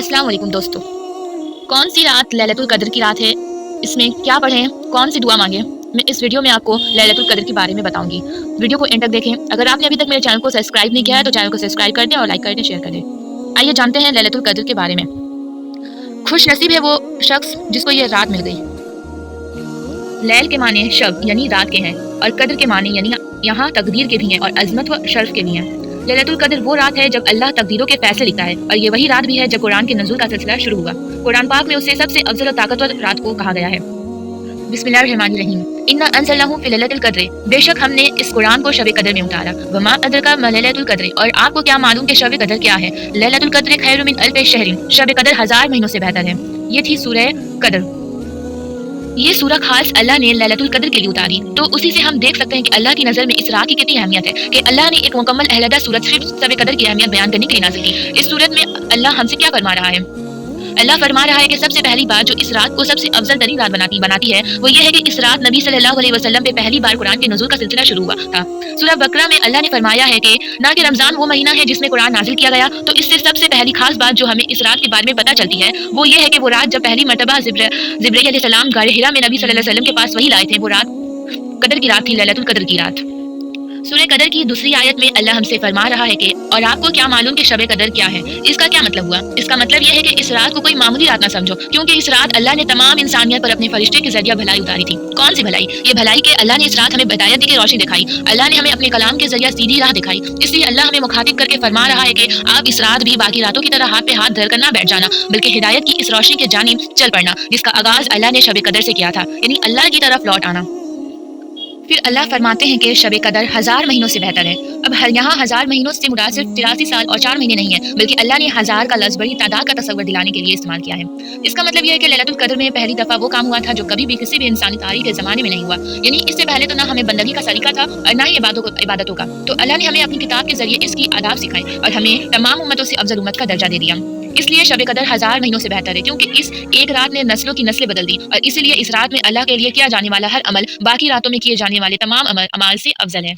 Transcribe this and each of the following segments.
अस्सलाम वालेकुम दोस्तों। कौन सी रात लैलतुल कद्र की रात है, इसमें क्या पढ़ें, कौन सी दुआ मांगें, मैं इस वीडियो में आपको लैलतुल कद्र के बारे में बताऊंगी। वीडियो को एंड तक देखें। अगर आपने अभी तक मेरे चैनल को सब्सक्राइब नहीं किया है तो चैनल को सब्सक्राइब कर दें और लाइक कर दें, शेयर कर दें। आइए जानते हैं लैलतुल कद्र के बारे में। खुश नसीब है वो शख्स जिसको ये रात मिल गई। लैल के माने शब यानी रात के हैं और कद्र के माने यानी यहाँ तकदीर के भी हैं और अजमत व शर्फ के भी हैं। लैलतुल कद्र वो रात है जब अल्लाह तकदीरों के फैसले लिखता है और ये वही रात भी है जब कुरान के नज़ूल का सिलसिला शुरू हुआ। कुरान पाक में उसे सबसे अफजल और ताकतवर रात को कहा गया है। बिस्मिल्लाहिर्रहमानिर्रहीम। इन्ना अंज़लनाहु फी लैलतिल क़द्र, बेशक हमने इस कुरान को शब कद्र में उतारा। वमा अदरका मा लैलतुल क़द्र, और आपको क्या मालूम कि शब कद्र क्या है। लैलतुल क़द्र खैरुम मिन अल्फ़ि शहरिन, शब कद्र 1000 महीनों से बेहतर है। ये थी सूरह कद्र। ये सूरह खास अल्लाह ने लैलतुल कद्र के लिए उतारी, तो उसी से हम देख सकते हैं कि अल्लाह की नज़र में इस रात की कितनी अहमियत है कि अल्लाह ने एक मुकम्मल अलहदा सूरत सिर्फ शब कद्र की अहमियत बयान करने के लिए नाज़िल की। इस सूरत में अल्लाह हमसे क्या फरमा रहा है? अल्लाह फरमा रहा है कि सबसे पहली बात जो इस रात को सबसे अफजल तरीन रात बनाती है वो ये है कि इस रात नबी सल्लल्लाहु अलैहि वसल्लम पे पहली बार कुरान के नुज़ूल का सिलसिला शुरू हुआ था। सूरह बकरा में अल्लाह ने फरमाया है कि ना कि रमज़ान वो महीना है जिसमें कुरान नाजिल किया गया, तो इससे सबसे पहली खास बात जो हमें इस रात के बारे में पता चलती है वो ये है कि वो रात जब पहली मरतबा जिब्रील अलैहिस्सलाम गारे हिरा में नबी सल्लल्लाहु अलैहि वसल्लम के पास वही लाए थे, वो रात कद्र की रात थी, लैलतुल कद्र की रात। सूरह कद्र की दूसरी आयत में अल्लाह हमसे फरमा रहा है कि और आपको क्या मालूम कि शब कद्र क्या है। इसका क्या मतलब हुआ? इसका मतलब यह है कि इस रात को कोई मामूली रात ना समझो, क्योंकि इस रात अल्लाह ने तमाम इंसानियत पर अपने फरिश्ते के जरिए भलाई उतारी थी। कौन सी भलाई? ये भलाई कि अल्लाह ने इस रात हमें हिदायत की रोशनी दिखाई, अल्लाह ने हमें अपने कलाम के जरिए सीधी राह दिखाई। इसलिए अल्लाह हमें मुखातिब करके फरमा रहा है कि आप इस रात भी बाकी रातों की तरह हाथ पे हाथ धर कर ना बैठ जाना, बल्कि हिदायत की इस रोशनी के जानिब चल पड़ना जिसका आगाज अल्लाह ने शब कद्र से किया था, यानी अल्लाह की तरफ लौट आना। फिर अल्लाह फरमाते हैं कि शब कद्र 1000 महीनों से बेहतर है। अब यहाँ 1000 महीनों से मुराद सिर्फ 83 साल और 4 महीने नहीं है, बल्कि अल्लाह ने 1000 का लफ्ज़ बड़ी तादाद का तस्वर दिलाने के लिए इस्तेमाल किया है। इसका मतलब यह है कि लैलतुल कद्र में पहली दफ़ा वो काम हुआ था जो कभी भी किसी भी इंसानी तारीख के ज़माने में नहीं हुआ, यानी इससे पहले तो ना हमें बंदगी का सलीका था और ना ही इबादतों का। तो अल्लाह ने हमें अपनी किताब के जरिए इसकी आदाब सिखाए और हमें तमाम उम्मतों से अफजल उम्मत का दर्जा दे दिया। इसलिए शब कद्र 1000 महीनों से बेहतर है, क्योंकि इस एक रात ने नस्लों की नस्लें बदल दी और इसीलिए इस रात में अल्लाह के लिए किया जाने वाला हर अमल बाकी रातों में किए जाने वाले तमाम अमाल से अफजल है।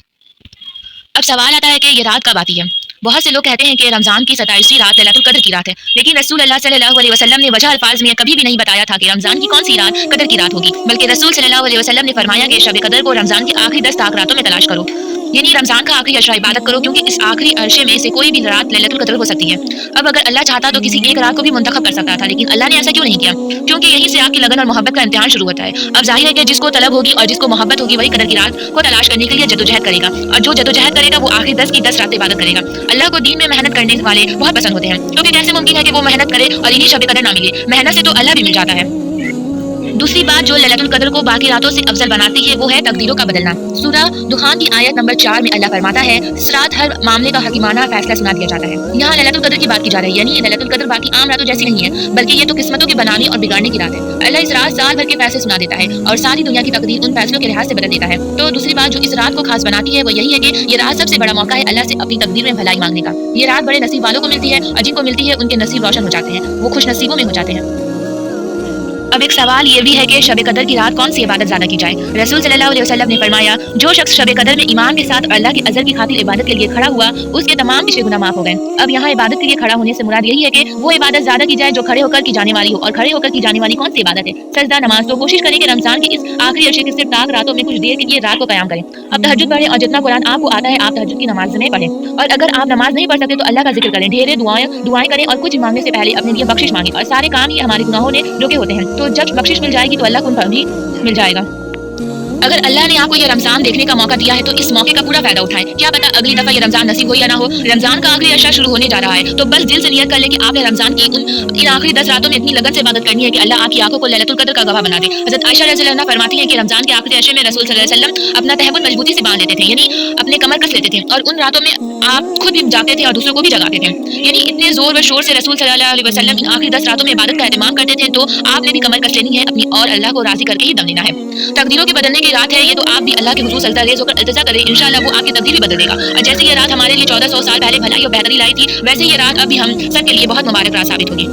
अब सवाल आता है कि ये रात कब आती है। बहुत से लोग कहते हैं कि रमज़ान की 27वीं रात लैलतुल कद्र की रात है, लेकिन रसूल अल्लाह सल्लल्लाहु अलैहि वसल्लम ने वजह अल्फाज में कभी भी नहीं बताया था कि रमज़ान की कौन सी रात कद्र की रात होगी, बल्कि रसूल सल्लल्लाहु अलैहि वसल्लम ने फरमाया कि शब कद्र को रमज़ान की आखिरी 10 ताक रातों में तलाश करो, यानी रमज़ान का आखिरी अशरा इबादत करो, क्योंकि इस आखिरी अरशे में से कोई भी रात लैलतुल कद्र हो सकती है। अब अगर अल्लाह चाहता तो किसी एक रात को भी मुंतखब कर सकता था, लेकिन अल्लाह ने ऐसा क्यों नहीं किया? क्योंकि यहीं से आपकी लगन और मोहब्बत का इम्तिहान शुरू होता है। अब जाहिर है कि जिसको तलब होगी और जिसको मोहब्बत होगी वही कद्र की रात को तलाश करने के लिए जदोजहद करेगा, और जो जदोजहद करेगा वो आखिरी 10 की 10 रात इबादत करेगा। अल्लाह को दीन में मेहनत करने वाले बहुत पसंद होते हैं, क्योंकि कैसे मुमकिन है कि वो मेहनत करे और इन्हीं शब कद्र ना मिले। मेहनत से तो अल्लाह भी मिल जाता है। दूसरी बात जो लैलतुल कद्र को बाकी रातों से अफजल बनाती है वो है तकदीरों का बदलना। सूरह दुखान की आयत नंबर 4 में अल्लाह फरमाता है, इस रात हर मामले का हकीमाना फैसला सुना दिया जाता है। यहाँ लैलतुल कद्र की बात की जा रही है, यानी लैलतुल कद्र बाकी आम रातों जैसी नहीं है, बल्कि ये तो किस्मतों के बनाने और बिगाड़ने की रात है। अल्लाह इस रात साल भर के फैसले सुना देता है और सारी दुनिया की तकदीर उन फैसलों के लिहाज से बदल देता है। तो दूसरी बात जो इस रात को खास बनाती है वो यही है कि ये रात सबसे बड़ा मौका है अल्लाह से अपनी तकदीर में भलाई मांगने का। ये रात बड़े नसीब वालों को मिलती है और जिनको मिलती है उनके नसीब रोशन हो जाते हैं, वो खुश नसीबों में हो जाते हैं। अब एक सवाल ये भी है कि शब कद्र की रात कौन सी इबादत ज्यादा की जाए। रसूल सल्लल्लाहु अलैहि वसल्लम ने फरमाया, जो शख्स शब कद्र में ईमान के साथ अल्लाह के अज़र की खातिर इबादत के लिए खड़ा हुआ उसके तमाम पिछले गुनाह माफ हो गए। अब यहाँ इबादत के लिए खड़ा होने से मुराद यही है कि वो इबादत ज्यादा की जाए जो खड़े होकर की जाने वाली हो, और खड़े होकर की जाने वाली कौन सी इबादत है? सजदा नमाज। तो कोशिश करें कि रमजान की इस आखिरी अरसे की सिर्फ ताक रातों में कुछ देर के लिए रात को कयाम करें। अब तहज्जुद पढ़ें और जितना कुरान आपको आता है आप तहज्जुद की नमाज में पढ़ें, और अगर आप नमाज नहीं पढ़ सकते तो अल्लाह का जिक्र करें, ढेरे दुआएं करें और कुछ मांगने से पहले अपने लिए बख्शिश मांगे, और सारे काम ही हमारे गुनाहों ने रोके होते हैं। तो जब बख्शिश मिल जाएगी तो अल्लाह को भी मिल जाएगा। अगर अल्लाह ने आपको ये रमजान देखने का मौका दिया है तो इस मौके का पूरा फायदा उठाएं। क्या पता अगली दफा ये रमजान नसीब हो या ना हो। रमजान का आखिरी अरसा शुरू होने जा रहा है, तो बस दिल से नियत कर लें कि आपने रमजान की इन आखिरी 10 रातों में इतनी लगन से इबादत करनी है कि अल्लाह आपकी आंखों को लैलतुल कद्र का गवाह बना दे। हज़रत आयशा रज़ियल्लाहु अन्हा फरमाती हैं कि रमजान के आखिरी अरसे में रसूल सल्लल्लाहु अलैहि वसल्लम अपना तहव्वुद मजबूती से बांध लेते थे, यानी अपने कमर कस लेते थे, और उन रातों में आप खुद भी जागते थे और दूसरों को भी जगाते थे, यानी इतने जोर व शोर से रसूल सल्लल्लाहु अलैहि वसल्लम इन आखिरी 10 रातों में इबादत का एहतमाम करते थे। तो आपने भी कमर कस लेनी है अपनी और अल्लाह को राजी करके ही दम लेना है। तकदीरों के बदलने की रात है ये, तो आप भी अल्लाह के हुजूर सजदा रेज़ होकर इल्तिजा करें, इंशाअल्लाह वो आपकी तकदीर भी बदल देगा। और जैसे ये रात हमारे लिए 1400 साल पहले भलाई और बेहतरी लाई थी, वैसे ये रात अभी हम सब के लिए बहुत मुबारक रात साबित होगी।